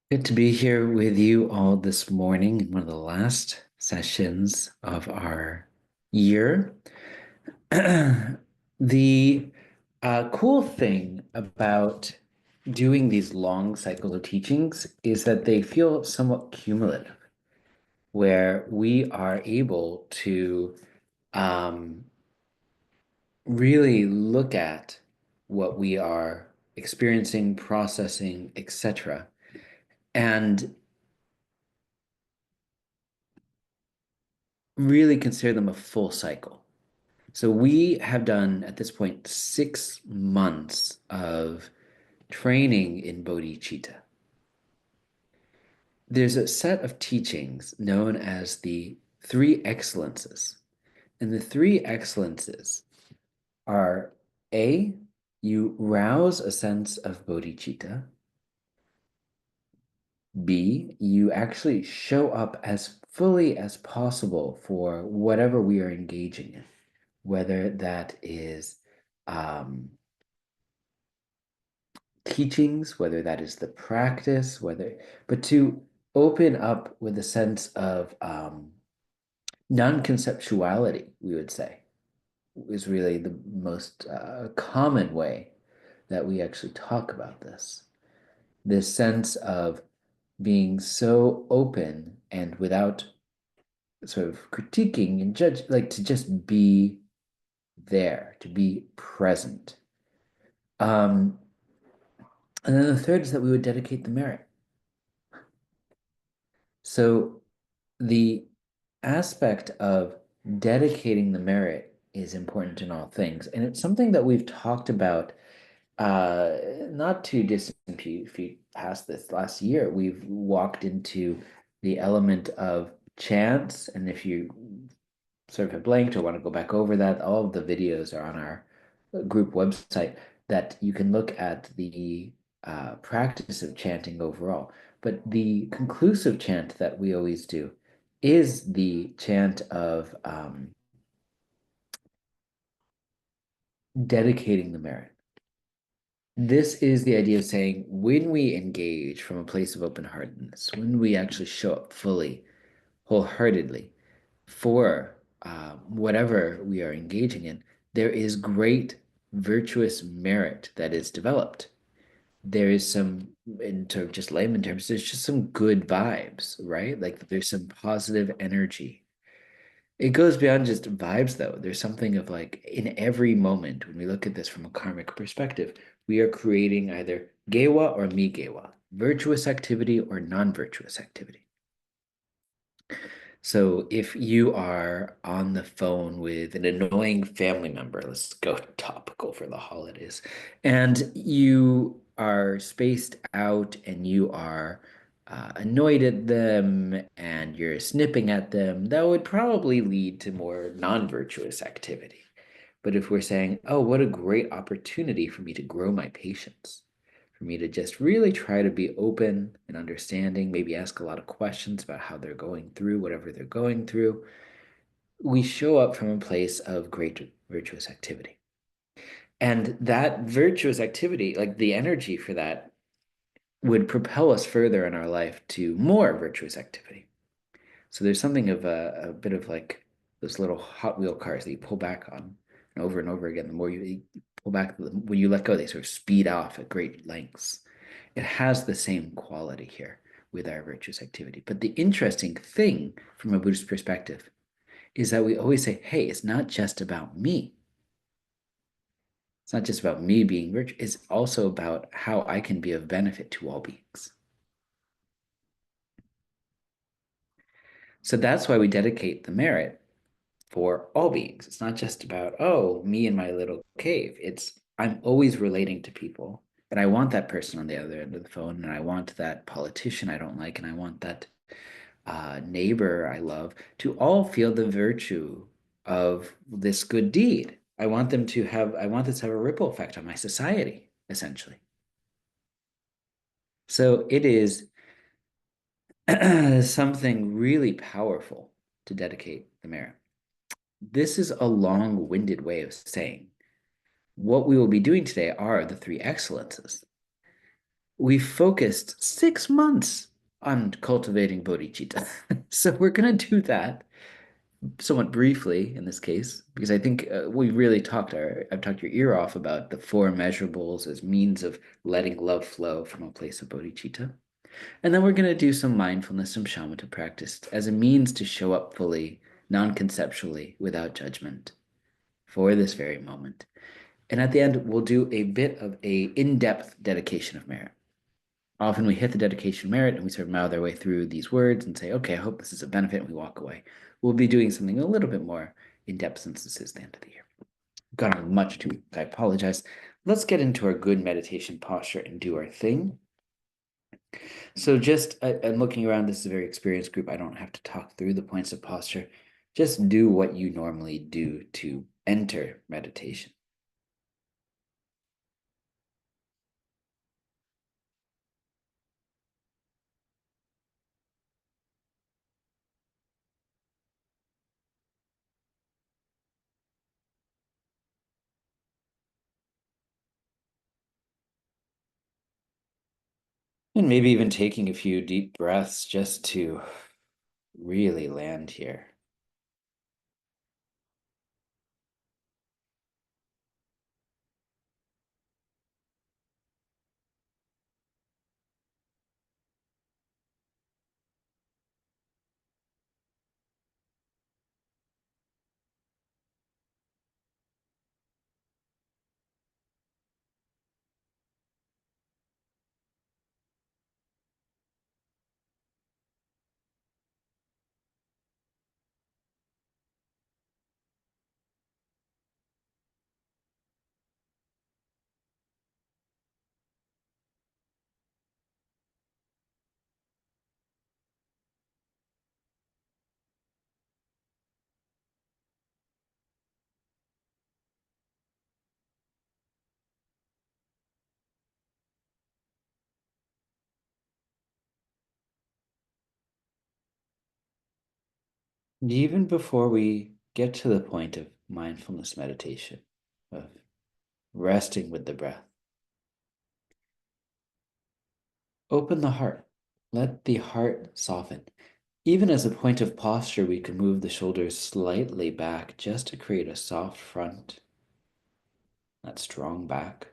Good to be here with you all this morning in one of the last sessions of our year. The cool thing about doing these long cycles of teachings is that they feel somewhat cumulative, where we are able to um, really look at what we are experiencing, processing, etc. And really consider them a full cycle. So we have done at this point 6 months of training in bodhicitta. There's a set of teachings known as the three excellences. And the three excellences are A, you rouse a sense of bodhicitta. B, you actually show up as fully as possible for whatever we are engaging in, whether that is teachings, whether that is the practice, but to open up with a sense of non-conceptuality, we would say, is really the most common way that we actually talk about this. This sense of being so open and without sort of critiquing and judge, like to just be there, to be present. Um, and then the third is that we would dedicate the merit. So the aspect of dedicating the merit is important in all things. And it's something that we've talked about not too distant past this last year. We've walked into the element of chance. And if you sort of have blanked or want to go back over that, all of the videos are on our group website that you can look at the practice of chanting overall. But the conclusive chant that we always do is the chant of dedicating the merit. This is the idea of saying when we engage from a place of open heartedness, when we actually show up fully, wholeheartedly for whatever we are engaging in, there is great virtuous merit that is developed. There is some, in terms just layman terms, there's just some good vibes, right? Like there's some positive energy. It goes beyond just vibes, though. There's something of like in every moment, when we look at this from a karmic perspective, we are creating either gewa or migewa, virtuous activity or non-virtuous activity. So if you are on the phone with an annoying family member, let's go topical for the holidays, and you are spaced out and you are annoyed at them and you're snipping at them, that would probably lead to more non-virtuous activity. But if we're saying, oh, what a great opportunity for me to grow my patience, for me to just really try to be open and understanding, maybe ask a lot of questions about how they're going through whatever they're going through, we show up from a place of great virtuous activity. And that virtuous activity, like the energy for that, would propel us further in our life to more virtuous activity. So there's something of a bit of like those little Hot Wheel cars that you pull back on and over again. The more you pull back, when you let go, they sort of speed off at great lengths. It has the same quality here with our virtuous activity. But the interesting thing from a Buddhist perspective is that we always say, hey, it's not just about me. It's not just about me being virtuous. It's also about how I can be of benefit to all beings. So that's why we dedicate the merit for all beings. It's not just about, oh, me and my little cave. It's I'm always relating to people. And I want that person on the other end of the phone, and I want that politician I don't like, and I want that neighbor I love to all feel the virtue of this good deed. I want this to have a ripple effect on my society, essentially. So it is something really powerful to dedicate the merit. This is a long-winded way of saying what we will be doing today are the three excellences. we focused 6 months on cultivating bodhicitta. So we're going to do that somewhat briefly in this case, because I think we really I've talked your ear off about the four measurables as means of letting love flow from a place of bodhicitta. And then we're going to do some mindfulness, some shamatha practice as a means to show up fully, non-conceptually, without judgment for this very moment. And at the end, we'll do a bit of a in-depth dedication of merit. Often we hit the dedication merit and we sort of mouth our way through these words and say, okay, I hope this is a benefit, and we walk away. We'll be doing something a little bit more in depth since this is the end of the year. Gone on much too. I apologize. Let's get into our good meditation posture and do our thing. So just I'm looking around, this is a very experienced group. I don't have to talk through the points of posture. Just do what you normally do to enter meditation. And maybe even taking a few deep breaths just to really land here. And even before we get to the point of mindfulness meditation, of resting with the breath, open the heart. Let the heart soften. Even as a point of posture, we can move the shoulders slightly back just to create a soft front, that strong back.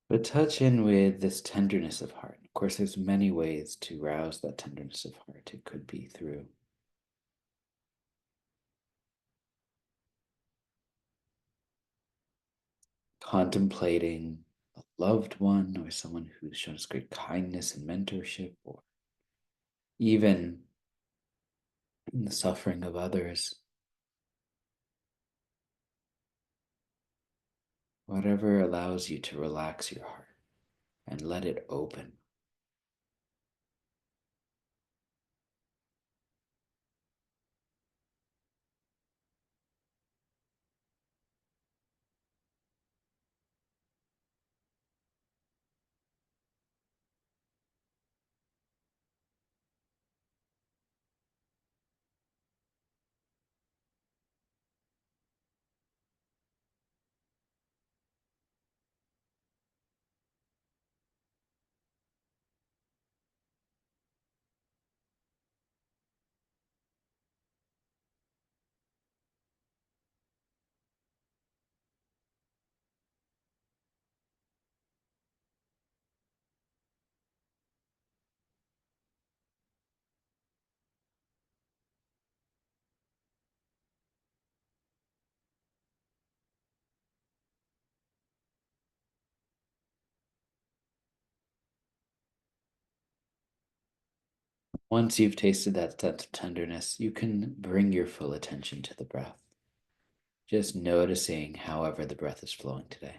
But touch in with this tenderness of heart. Of course, there's many ways to rouse that tenderness of heart. It could be through contemplating a loved one or someone who's shown us great kindness and mentorship, or even in the suffering of others. Whatever allows you to relax your heart and let it open. Once you've tasted that sense of tenderness, you can bring your full attention to the breath, just noticing however the breath is flowing today.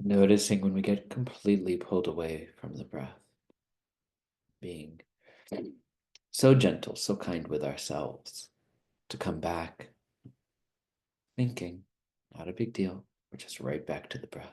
Noticing when we get completely pulled away from the breath, being so gentle, so kind with ourselves to come back thinking, not a big deal. We're just right back to the breath.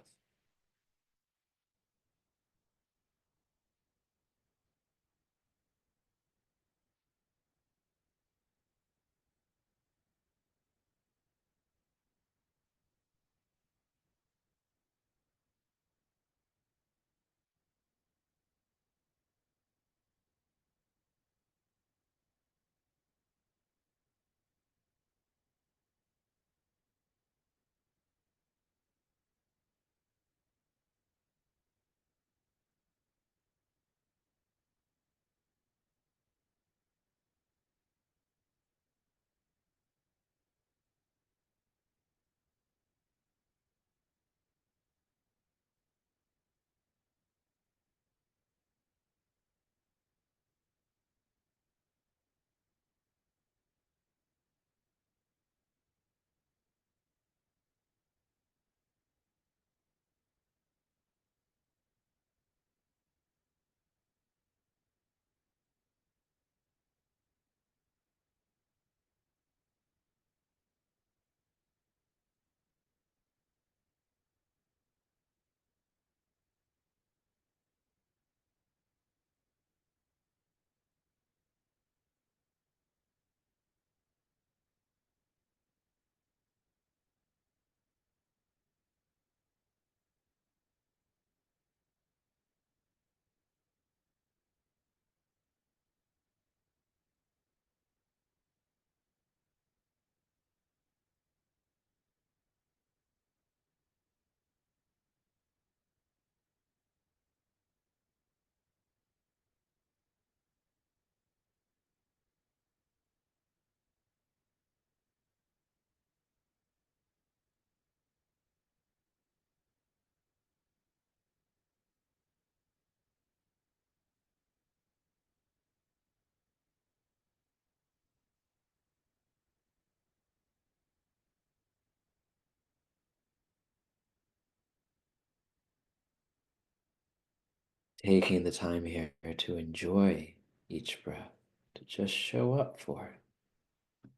Taking the time here to enjoy each breath, to just show up for it.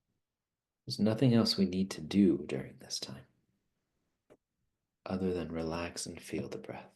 There's nothing else we need to do during this time other than relax and feel the breath.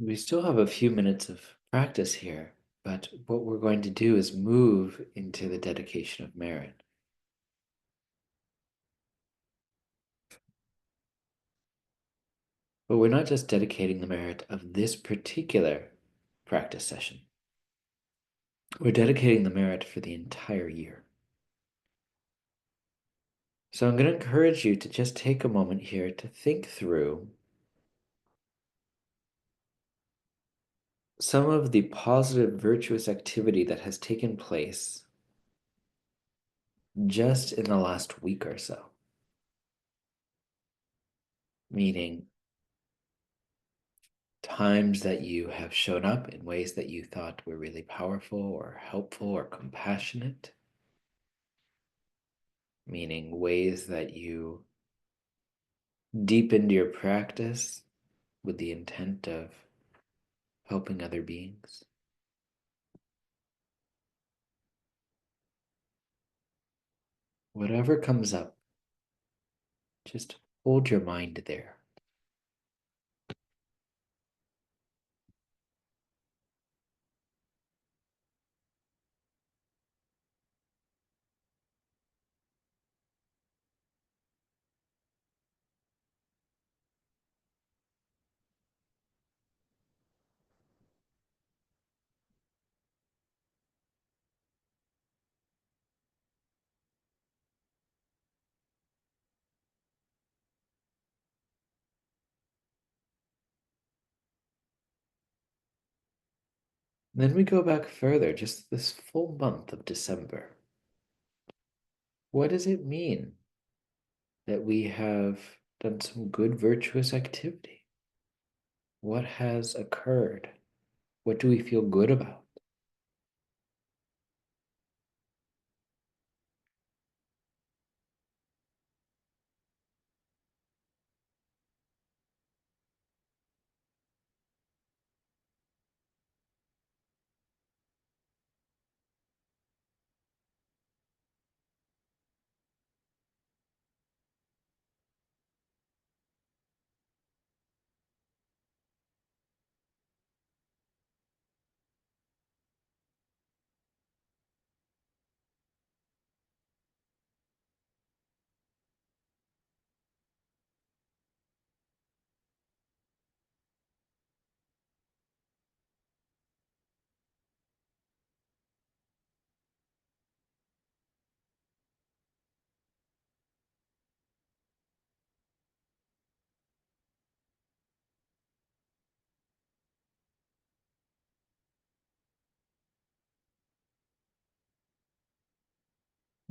We still have a few minutes of practice here, but what we're going to do is move into the dedication of merit. But we're not just dedicating the merit of this particular practice session. We're dedicating the merit for the entire year. So I'm going to encourage you to just take a moment here to think through some of the positive, virtuous activity that has taken place just in the last week or so. Meaning times that you have shown up in ways that you thought were really powerful or helpful or compassionate. Meaning ways that you deepened your practice with the intent of helping other beings. Whatever comes up, just hold your mind there. Then we go back further, just this full month of December. What does it mean that we have done some good virtuous activity? What has occurred? What do we feel good about?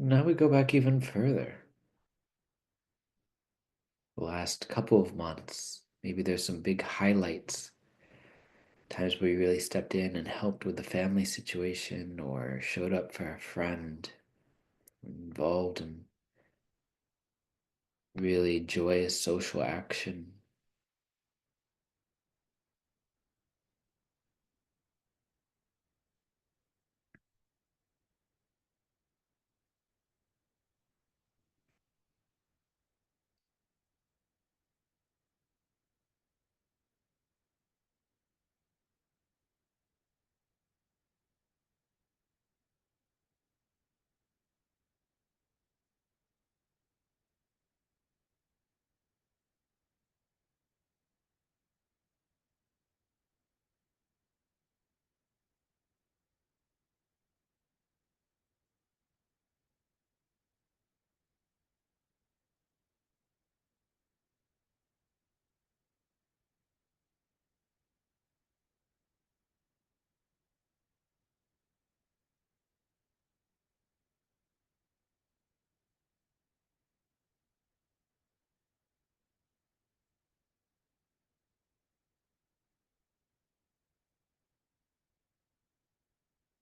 Now we go back even further. The last couple of months, maybe there's some big highlights, times where you really stepped in and helped with the family situation or showed up for a friend, involved in really joyous social action.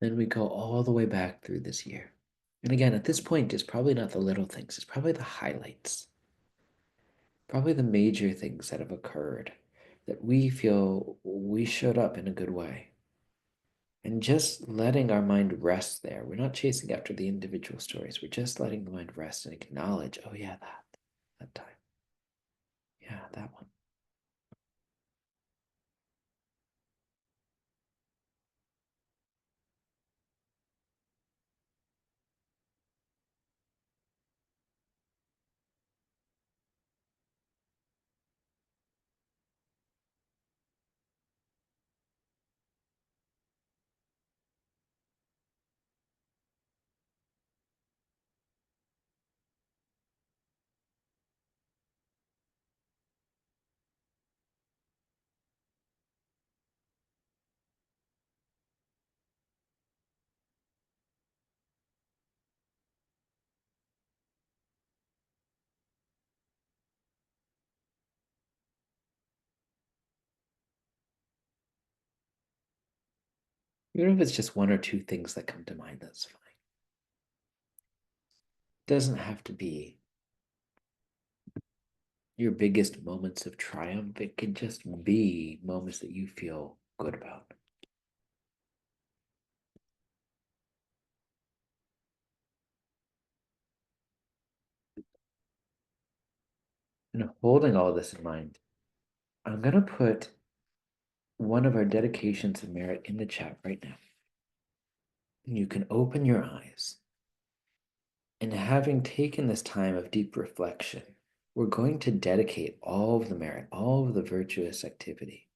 Then we go all the way back through this year. And again, at this point, it's probably not the little things, it's probably the highlights, probably the major things that have occurred that we feel we showed up in a good way. And just letting our mind rest there. We're not chasing after the individual stories. We're just letting the mind rest and acknowledge, oh, yeah, that time. Yeah, that one. Even if it's just one or two things that come to mind, that's fine. It doesn't have to be your biggest moments of triumph. It can just be moments that you feel good about. And holding all this in mind, I'm going to put one of our dedications of merit in the chat right now. You can open your eyes. And having taken this time of deep reflection, we're going to dedicate all of the merit, all of the virtuous activity.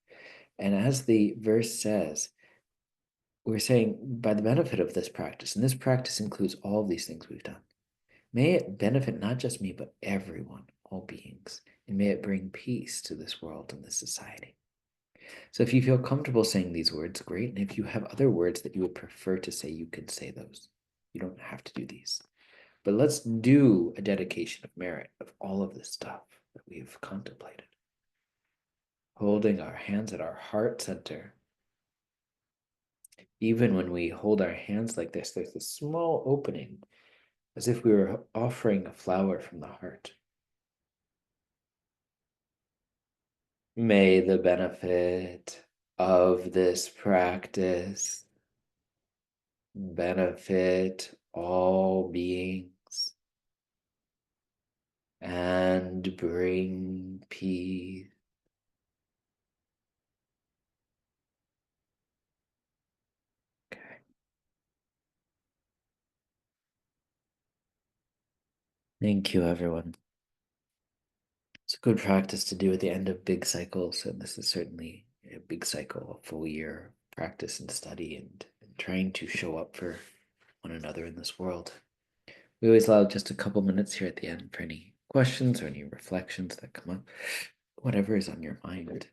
And as the verse says, we're saying by the benefit of this practice, and this practice includes all of these things we've done, may it benefit not just me, but everyone, all beings, and may it bring peace to this world and this society. So if you feel comfortable saying these words, great. And if you have other words that you would prefer to say, you can say those. You don't have to do these. But let's do a dedication of merit of all of this stuff that we've contemplated. Holding our hands at our heart center. Even when we hold our hands like this, there's a small opening as if we were offering a flower from the heart. May the benefit of this practice benefit all beings and bring peace. Okay. Thank you, everyone. It's a good practice to do at the end of big cycles, and this is certainly a big cycle, a full year of practice and study and trying to show up for one another in this world. We always allow just a couple minutes here at the end for any questions or any reflections that come up, whatever is on your mind.